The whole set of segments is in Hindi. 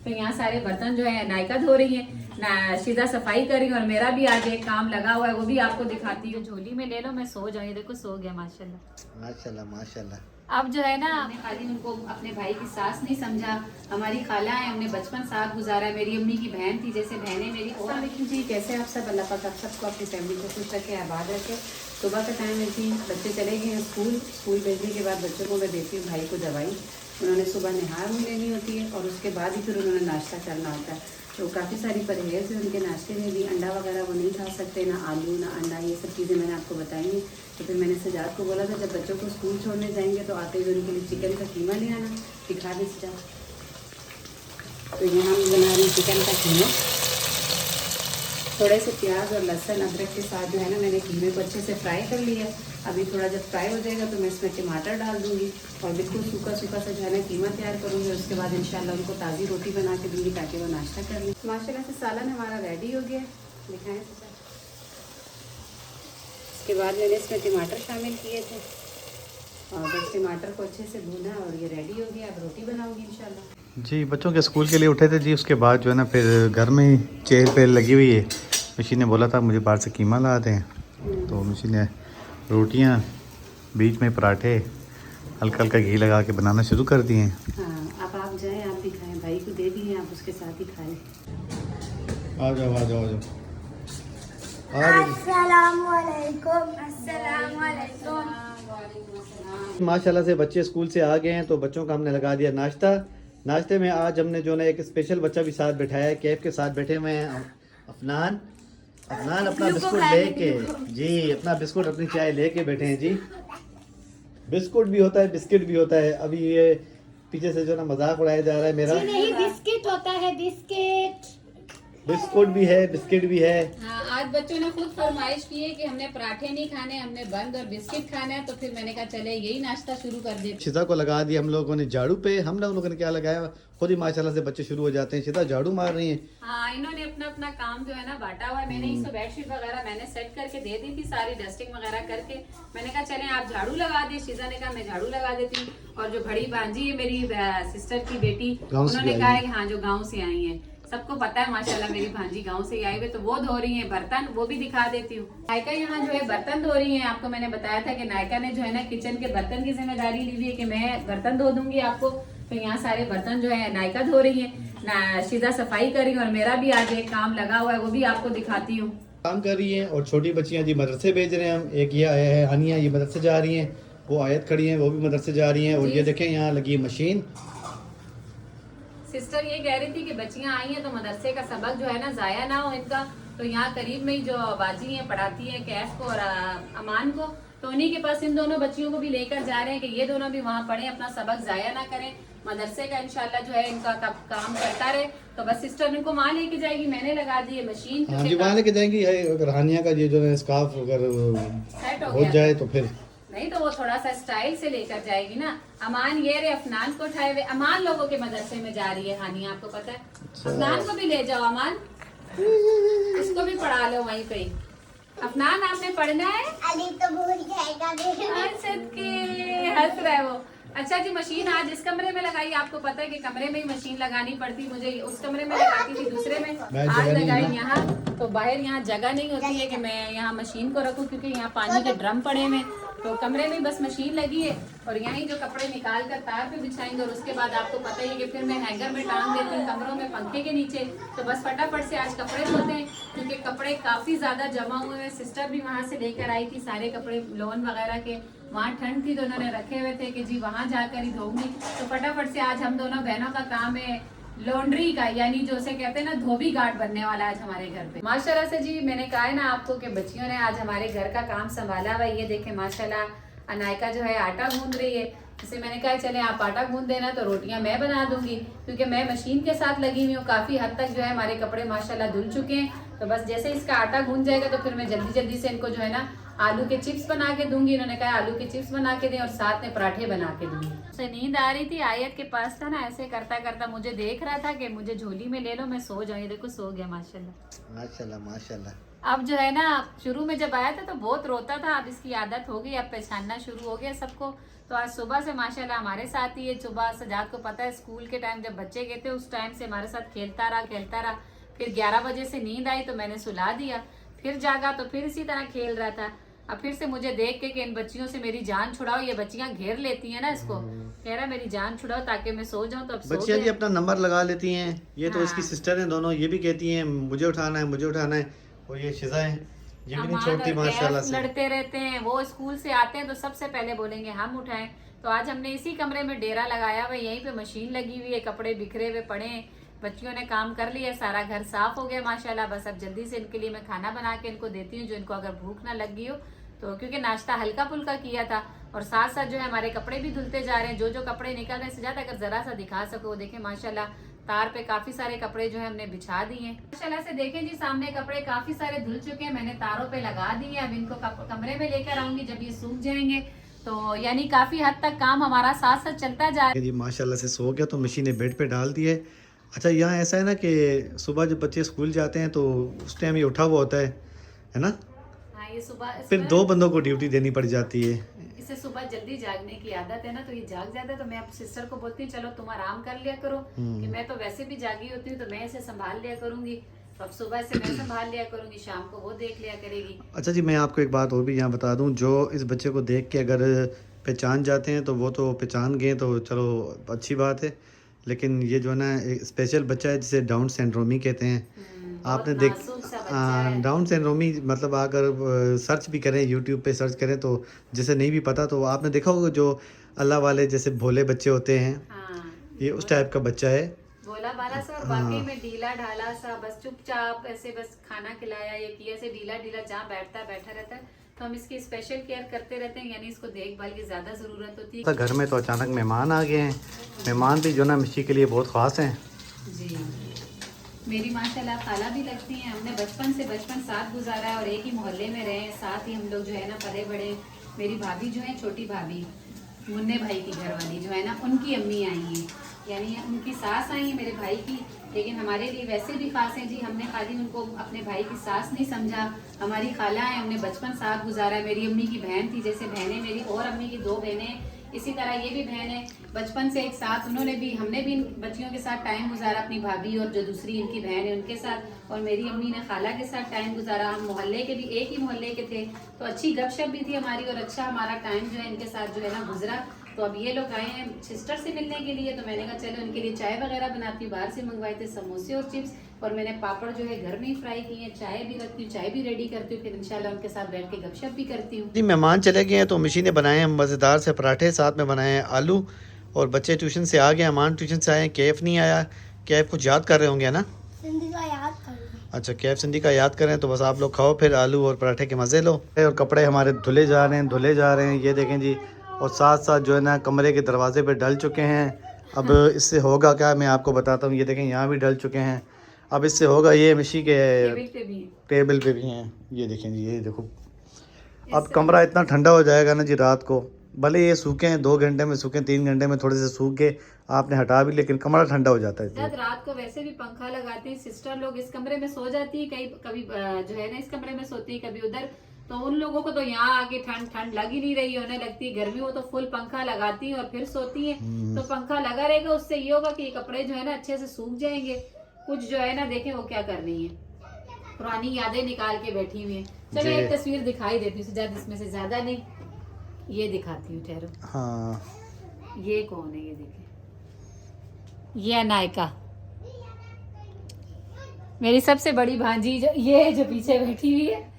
तो यहाँ सारे बर्तन जो है नायका धो रही है, शीजा सफाई कर रही है और मेरा भी आज एक काम लगा हुआ है, वो भी आपको दिखाती हूँ। झोली में ले लो, मैं सो जाऊँ। देखो सो गया माशाल्लाह माशाल्लाह माशाल्लाह। अब जो है ना, हमने खाली उनको अपने भाई की सास नहीं समझा, हमारी खाला है, हमने बचपन साथ गुजारा है, मेरी अम्मी की बहन थी, जैसे बहनें मेरी। लेकिन जी कैसे आप सब, अल्लाह पाक आप सबको अपनी फैमिली को खुश रखे, आबाद रखे। सुबह का टाइम है जी, बच्चे चले गए हैं स्कूल भेजने के बाद बच्चों को मैं देती हूँ भाई को दवाई। उन्होंने सुबह नहार भी लेनी होती है और उसके बाद ही फिर उन्होंने नाश्ता करना होता है। तो काफ़ी सारी परहेज़ है उनके नाश्ते में भी। अंडा वगैरह वो नहीं खा सकते, ना आलू ना अंडा, ये सब चीज़ें मैंने आपको बताई हैं। तो फिर मैंने सजाद को बोला था जब बच्चों को स्कूल छोड़ने जाएंगे तो आते हुए उनके लिए चिकन का कीमा ले आना, दिखा दे सजाद। तो यहाँ हम बना रही चिकन का कीमा, थोड़े से प्याज और लहसुन अदरक के साथ जो है ना, मैंने कीमे को अच्छे से फ्राई कर लिया। अभी थोड़ा जब फ्राई हो जाएगा तो मैं इसमें टमाटर डाल दूँगी और बिल्कुल सूखा सूखा सा जो है ना कीमा तैयार करूँगी। उसके बाद इंशाल्लाह उनको ताज़ी रोटी बना के दूँगी ताकि वो नाश्ता कर लें। माशाल्लाह से सालन हमारा रेडी हो गया, दिखाएँ। इसके बाद मैंने इसमें टमाटर शामिल किए थे और बस टमाटर को अच्छे से भूना और ये रेडी हो गया। अब रोटी बनाऊँगी इंशाल्लाह। जी बच्चों के स्कूल के लिए उठे थे जी, उसके बाद जो है ना फिर घर में ही चेयर पे लगी हुई है। मशीन ने बोला था मुझे बाहर से कीमा ला दें, तो मशीन ने रोटियां, बीच में पराठे, हल्का हल्का घी लगा के बनाना शुरू कर दिए हैं। हाँ, अब आप जाएं, आप भी खाएं, भाई को दे दिए, आप उसके साथ ही खाएं। आ जाओ आ जाओ आ जाओ। माशाल्लाह से बच्चे स्कूल से आ गए हैं, तो बच्चों का हमने लगा दिया नाश्ता। नाश्ते में आज हमने जो है एक स्पेशल बच्चा भी साथ बैठाया है, कैफ के साथ बैठे हुए हैं अफनान। अफनान अपना बिस्कुट लेके जी, अपना बिस्कुट अपनी चाय लेके बैठे हैं जी। बिस्कुट भी होता है, बिस्किट भी होता है। अभी ये पीछे से जो ना मजाक उड़ाया जा रहा है मेरा। नहीं, बिस्किट होता है, बिस्किट। बिस्कुट भी है, बिस्किट भी है। हाँ, आज बच्चों ने खुद फरमाइश की है कि हमने पराठे नहीं खाने, हमने बंद और बिस्किट खाना है। तो फिर मैंने कहा चले यही नाश्ता शुरू कर दे। शिता को लगा दिया हम लोगों ने झाड़ू पे। हम लोगों ने क्या लगाया, खुद ही माशाल्लाह से बच्चे शुरू हो जाते हैं। शिता झाड़ू मार रही है। हाँ, इन्होंने अपना अपना काम जो है ना बांटा हुआ है। मैंने इसको बेडशीट वगैरह मैंने सेट करके दे दी थी, सारी डस्टिंग वगैरह करके। मैंने कहा चले आप झाड़ू लगा दे। शीजा ने कहा मैं झाड़ू लगा देती हूँ। और जो बड़ी भांजी है मेरी सिस्टर की बेटी, उन्होंने कहा है हाँ जो गाँव से आई है, सबको पता है माशाल्लाह मेरी भांजी गांव से आई हुई, तो वो धो रही हैं बर्तन, वो भी दिखा देती हूँ। नायका यहाँ जो है बर्तन धो रही हैं। आपको मैंने बताया था कि नायका ने जो है ना किचन के बर्तन की जिम्मेदारी ली हुई है कि मैं बर्तन धो दूंगी आपको। तो यहाँ सारे बर्तन जो है नायका धो रही है, शीजा सफाई कर रही है और मेरा भी आज एक काम लगा हुआ है, वो भी आपको दिखाती हूँ। काम कर रही है और छोटी बच्चियां जी मदरसे भेज रहे हैं हम। एक ये आया है हानिया, ये मदरसे जा रही हैं। वो आयत खड़ी है, वो भी मदरसे जा रही हैं। और ये देखें यहाँ लगी है मशीन। सिस्टर ये कह रही थी कि बच्चियां आई हैं तो मदरसे का सबक जो है ना जाया ना हो इनका। तो यहाँ करीब में ही जो बाजी हैं पढ़ाती हैं कैफ को और अमान को, तो उन्हीं के पास इन दोनों बच्चियों को भी लेकर जा रहे हैं कि ये दोनों भी वहाँ पढ़ें, अपना सबक जाया ना करें। मदरसे का इंशाल्लाह जो है इनका काम करता रहे। तो बस सिस्टर इनको वहाँ लेके जाएगी, मैंने लगा दी है मशीन। हाँ जी, वहाँ लेके जाएंगी। अगर हानिया का ये जो है स्कार्फ अगर सेट हो जाए तो फिर नहीं, तो वो थोड़ा सा स्टाइल से लेकर जाएगी ना। अमान ये रे अफनान को उठाए हुए, अमान लोगों के मदरसे में जा रही है हानिया, आपको पता है। अफनान को भी ले जाओ, अमान इसको भी पढ़ा लो वहीं पे। अफनान आपने पढ़ना है, अभी तो भूल जाएगा। हंस रहा है वो। अच्छा जी, मशीन आज इस कमरे में लगाई। आपको पता है कि कमरे में ही मशीन लगानी पड़ती, मुझे उस कमरे में लगाती थी दूसरे में, आज लगाई यहाँ। तो बाहर यहाँ जगह नहीं होती है कि मैं यहाँ मशीन को रखूँ, क्योंकि यहाँ पानी के ड्रम पड़े हुए, तो कमरे में बस मशीन लगी है। और यहीं जो कपड़े निकाल कर तार पे बिछाएंगे और उसके बाद आपको पता ही है कि फिर मैं हैंगर में टांग देती हूँ कमरों में पंखे के नीचे। तो बस फटाफट से आज कपड़े धोते हैं, क्योंकि कपड़े काफी ज्यादा जमा हुए हैं। सिस्टर भी वहाँ से लेकर आई थी सारे कपड़े लोन वगैरह के, वहाँ ठंड थी तो उन्होंने रखे हुए थे कि जी वहाँ जाकर ही धोऊंगी। तो फटाफट से आज हम दोनों बहनों का काम है लॉन्ड्री का, यानी जो उसे कहते हैं ना धोबी घाट बनने वाला आज हमारे घर पे। माशाल्लाह से जी, मैंने कहा है ना आपको कि बच्चियों ने आज हमारे घर का काम संभाला हुआ। ये देखें माशाल्लाह, अनायका जो है आटा गूंद रही है। जैसे मैंने कहा चले आप आटा गूंद देना तो रोटियां मैं बना दूंगी, क्योंकि मैं मशीन के साथ लगी हुई हूँ। काफी हद तक जो है हमारे कपड़े माशाल्लाह धुल चुके हैं। तो बस जैसे इसका आटा गूंद जाएगा तो फिर मैं जल्दी जल्दी से इनको जो है ना आलू के चिप्स बना के दूंगी। इन्होंने कहा आलू के चिप्स बना के दें और साथ में पराठे बना के दूंगी। उसे नींद आ रही थी, आयत के पास था ना, ऐसे करता करता मुझे देख रहा था कि मुझे झोली में ले लो, मैं सो जाऊँ। ये देखो सो गया माशाल्लाह माशाल्लाह माशाल्लाह। अब जो है ना, शुरू में जब आया था तो बहुत रोता था, अब इसकी आदत हो गई, अब पहचानना शुरू हो गया सबको। तो आज सुबह से माशाल्लाह हमारे साथ ही है। सुबह सजाद को पता है स्कूल के टाइम जब बच्चे गए थे उस टाइम से हमारे साथ खेलता रहा। फिर 11 बजे से नींद आई तो मैंने सुला दिया, फिर जागा तो फिर इसी तरह खेल रहा था। अब फिर से मुझे देख के कि इन बच्चियों से मेरी जान छुड़ाओ, ये बच्चियां घेर लेती हैं ना इसको, कह रहा मेरी जान छुड़ाओ ताकि मैं सो जाऊं। तो अब सो बच्चियां जी गया। अपना नंबर लगा लेती हैं। ये तो हाँ। इसकी सिस्टर हैं दोनों, ये भी कहती हैं मुझे उठाना है, मुझे उठाना है। और ये शिजा है, ये भी नहीं अमान छोड़ती और माशाल्लाह कैफ से। लड़ते रहते हैं। वो स्कूल से आते हैं तो सबसे पहले बोलेंगे हम उठाएं। तो आज हमने इसी कमरे में डेरा लगाया हुआ, यहीं पे मशीन लगी हुई है, कपड़े बिखरे हुए पड़े हैं। बच्चियों ने काम कर लिया, सारा घर साफ हो गया माशाल्लाह। बस अब जल्दी से इनके लिए मैं खाना बना के इनको देती हूँ, जो इनको अगर भूख ना लगी हो तो, क्योंकि नाश्ता हल्का फुल्का किया था। और साथ साथ जो है हमारे कपड़े भी धुलते जा रहे हैं, जो कपड़े निकल रहे हैं। सजाद अगर जरा सा दिखा सको, वो देखें माशाल्लाह तार पे काफी सारे कपड़े जो है हमने बिछा दिए हैं माशाल्लाह से। देखें जी सामने कपड़े काफी सारे धुल चुके हैं, मैंने तारों पे लगा दिए। अब इनको कमरे में लेकर आऊंगी जब ये सूख जाएंगे। तो यानी काफी हद तक काम हमारा साथ साथ चलता जा रहा है। जी माशाल्लाह से सो गया तो मशीन ने बेड पे डाल दी है। अच्छा यहाँ ऐसा है ना कि सुबह जब बच्चे स्कूल जाते हैं तो उस टाइम ये उठा हुआ होता है ना, हाँ, ये सुबह फिर 2 बंदों को ड्यूटी देनी पड़ जाती है। इसे सुबह जल्दी जागने की आदत है ना, तो ये जाग जाता है। तो मैं अब सिस्टर को बोलती हूँ चलो तुम आराम कर लिया करो, कि मैं तो वैसे भी जागी होती हूँ, तो मैं इसे संभाल लिया करूंगी। तो अब सुबह से मैं संभाल लिया करूंगी, शाम को वो देख लिया करेगी। अच्छा जी, मैं आपको एक बात और भी यहाँ बता दूँ, जो इस बच्चे को देख के अगर पहचान जाते हैं तो वो तो पहचान गए तो चलो अच्छी बात है। लेकिन ये जो है ना एक स्पेशल बच्चा है जिसे डाउन सिंड्रोमी कहते हैं। आपने बहुत देख नाजुक सा बच्चा है। डाउन सिंड्रोमी मतलब अगर सर्च भी करें, यूट्यूब पे सर्च करें तो जिसे नहीं भी पता तो आपने देखा होगा जो अल्लाह वाले जैसे भोले बच्चे होते हैं, हाँ, ये उस टाइप का बच्चा है। भोला भाला सा और बाकी में ढीला ढाला सा, बस चुपचाप ऐसे बस खाना खिलाया ये किया, ऐसे ढीला ढीला जहाँ बैठता है बैठा रहता है। तो हम इसकी स्पेशल केयर करते रहते हैं, यानी इसको देखभाल की ज्यादा जरूरत होती है। घर में तो अचानक मेहमान आ गए हैं। मेहमान भी जो ना मिशी के लिए बहुत ख़ास हैं। जी, मेरी माशाल्लाह खाला भी लगती हैं। हमने बचपन साथ गुजारा है और एक ही मोहल्ले में रहे हैं, साथ ही हम लोग जो है ना पले बड़े। मेरी भाभी जो है, छोटी भाभी मुन्ने भाई की घरवाली जो है ना, उनकी अम्मी आई हैं, यानी उनकी सास आई है मेरे भाई की। लेकिन हमारे लिए वैसे भी खास है जी, हमने खाली उनको अपने भाई की सास नहीं समझा, हमारी खाला है, हमने बचपन साथ गुजारा है। मेरी अम्मी की बहन थी, जैसे बहनें मेरी और अम्मी की 2 बहनें, इसी तरह ये भी बहन है, बचपन से एक साथ उन्होंने भी, हमने भी इन बच्चियों के साथ टाइम गुजारा, अपनी भाभी और जो दूसरी इनकी बहन है उनके साथ। और मेरी अम्मी ने खाला के साथ टाइम गुजारा। हम मोहल्ले के भी, एक ही मोहल्ले के थे, तो अच्छी गपशप भी थी हमारी और अच्छा हमारा टाइम जो है इनके साथ जो है ना गुजरा। तो अब ये लोग आए हैं सिस्टर से मिलने के लिए, तो मैंने कहा चलो इनके लिए चाय वगैरह बनाती हूँ। बाहर से मंगवाए थे समोसे और चिप्स, और मैंने पापड़ जो है घर में ही फ्राई किए हैं। चाय भी रखती हूँ, चाय भी रेडी करती हूँ, फिर इंशाल्लाह उनके साथ बैठ के गपशप भी करती हूँ। जी मेहमान चले गए हैं तो मिशी ने बनाए हैं मज़ेदार से पराठे, साथ में बनाए हैं आलू। और बच्चे ट्यूशन से आ गए, अमान ट्यूशन से आए हैं, कैफ नहीं आया। कैफ कुछ याद कर रहे होंगे ना? सिंधी का याद करूँगी। अच्छा, कैफ सिंधी का याद करें तो बस आप लोग खाओ, फिर आलू और पराठे के मज़े लो। और कपड़े हमारे धुले जा रहे हैं, ये देखें जी। और साथ साथ जो है ना कमरे के दरवाजे पे डल चुके हैं। अब इससे होगा क्या, मैं आपको बताता हूँ। ये देखें यहाँ भी डल चुके हैं। अब इससे होगा ये मिशी के टेबल पे भी हैं, ये देखें जी, ये देखो। अब कमरा इतना ठंडा हो जाएगा ना जी रात को, भले ये सूखे हैं 2 घंटे में सूखे, 3 घंटे में थोड़े से सूख गए आपने हटा भी, लेकिन कमरा ठंडा हो जाता है। रात को वैसे भी पंखा लगाते हैं, सिस्टर लोग इस कमरे में सो जाती है, कभी जो है ना इस कमरे में सोती है, कभी उधर। तो उन लोगों को तो यहाँ आके ठंड लग ही नहीं रही, होने लगती है गर्मी, वो तो फुल पंखा लगाती है और फिर सोती है। तो पंखा लगा रहेगा, उससे ये होगा कि ये कपड़े जो है ना अच्छे से सूख जाएंगे। कुछ जो है ना देखें वो क्या कर रही है, पुरानी यादें निकाल के बैठी हुई है। चलो एक तस्वीर दिखाई देती हूँ सजाद, इसमें से ज्यादा नहीं, ये दिखाती हूँ, ठहरो। हाँ, ये कौन है, ये देखें, ये अनायका मेरी सबसे बड़ी भांजी, जो ये जो पीछे बैठी हुई है,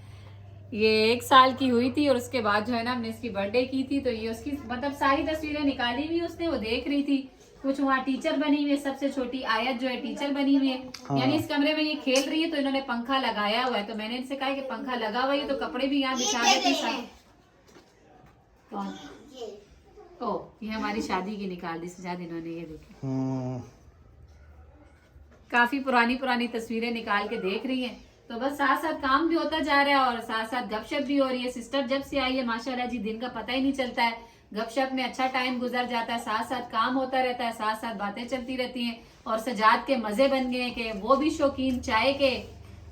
ये 1 साल की हुई थी। और उसके बाद जो है ना हमने इसकी बर्थडे की थी, तो ये उसकी मतलब सारी तस्वीरें निकाली हुई उसने, वो देख रही थी। कुछ वहाँ टीचर बनी हुई है, सबसे छोटी आयत जो है टीचर बनी हुई है। हाँ। यानी इस कमरे में ये खेल रही है, तो इन्होंने पंखा लगाया हुआ है। तो मैंने इनसे कहा कि पंखा लगा हुआ है तो कपड़े भी यहाँ बिछा देती। कौन? ओ, ये हमारी शादी की निकाल दी सजाद इन्होंने, ये देखे। काफी पुरानी तस्वीरें निकाल के देख रही हैं। तो बस साथ साथ काम भी होता जा रहा है और साथ साथ गपशप भी हो रही है। सिस्टर जब से आई है माशाल्लाह जी, दिन का पता ही नहीं चलता है, गपशप में अच्छा टाइम गुजर जाता है, साथ साथ काम होता रहता है, साथ साथ बातें चलती रहती हैं। और सजाद के मजे बन गए कि वो भी शौकीन चाय के,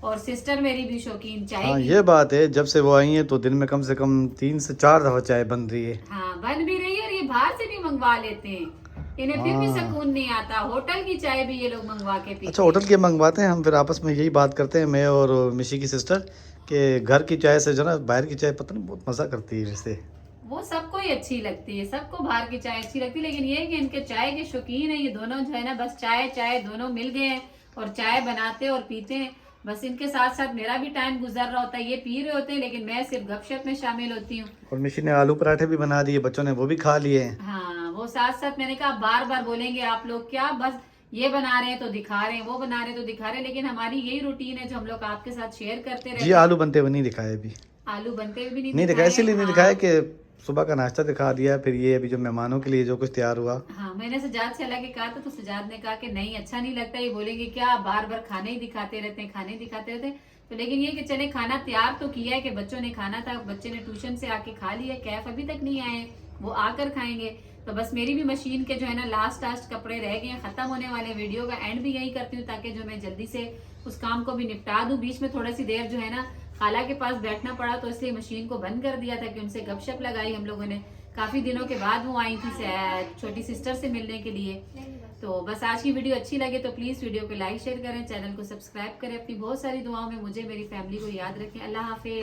और सिस्टर मेरी भी शौकीन चाय हाँ की। ये बात है, जब से वो आई हैं तो दिन में कम से कम 3 से 4 दफा चाय बन रही है। हाँ बन भी रही है, और ये बाहर से भी मंगवा लेते हैं, इन्हें फिर भी हाँ। सुकून नहीं आता। होटल की चाय भी ये लोग मंगवा के पीते अच्छा होटल के मंगवाते हैं, हम फिर आपस में यही बात करते हैं मैं और मिशी की सिस्टर कि घर की चाय से जो ना बाहर की चाय पता नहीं बहुत मज़ा करती है वैसे। वो सबको ही अच्छी लगती है, सबको बाहर की चाय अच्छी लगती है, लेकिन ये है कि इनके चाय के शौकीन है ये दोनों जो है ना, बस चाय चाय दोनों मिल गए हैं और चाय बनाते और पीते हैं। बस इनके साथ साथ मेरा भी टाइम गुजर रहा होता है, ये पी रहे होते हैं लेकिन मैं सिर्फ गपशप में शामिल होती हूँ। और मिशी ने आलू पराठे भी बना दिए, बच्चों ने वो भी खा लिए हैं। हाँ वो साथ साथ, मैंने कहा बार बार बोलेंगे आप लोग क्या, बस ये बना रहे हैं तो दिखा रहे हैं, वो बना रहे हैं तो दिखा रहे हैं, लेकिन हमारी यही रूटीन है जो हम लोग आपके साथ शेयर करते रहते जी हैं। आलू बनते हुए नहीं दिखाए अभी, आलू बनते हुए भी नहीं दिखाया, इसीलिए नहीं हाँ। दिखाया कि सुबह का नाश्ता दिखा दिया, फिर ये अभी जो मेहमानों के लिए जो कुछ तैयार हुआ। हाँ मैंने सजाद से अलग कहा था तो सजाद ने कहा कि नहीं अच्छा नहीं लगता, ये बोलेंगे क्या बार बार खाने ही दिखाते रहते हैं, खाने ही दिखाते रहते हैं। तो लेकिन ये कि चले खाना तैयार तो किया है कि बच्चों ने खाना था, बच्चे ने ट्यूशन से आके खा लिया, कैफ अभी तक नहीं आए, वो आकर खाएंगे। तो बस मेरी भी मशीन के जो है ना लास्ट कपड़े रह गए हैं, खत्म होने वाले। वीडियो का एंड भी यही करती हूँ ताकि जो मैं जल्दी से उस काम को भी निपटा दूं। बीच में थोड़ी सी देर जो है ना खाला के पास बैठना पड़ा, तो इसलिए मशीन को बंद कर दिया था कि उनसे गपशप लगाई हम लोगों ने। काफी दिनों के बाद वो आई थी छोटी सिस्टर से मिलने के लिए। तो बस आज की वीडियो अच्छी लगे तो प्लीज वीडियो को लाइक शेयर करें, चैनल को सब्सक्राइब करें, अपनी बहुत सारी दुआओं में मुझे मेरी फैमिली को याद रखें। अल्लाह हाफिज।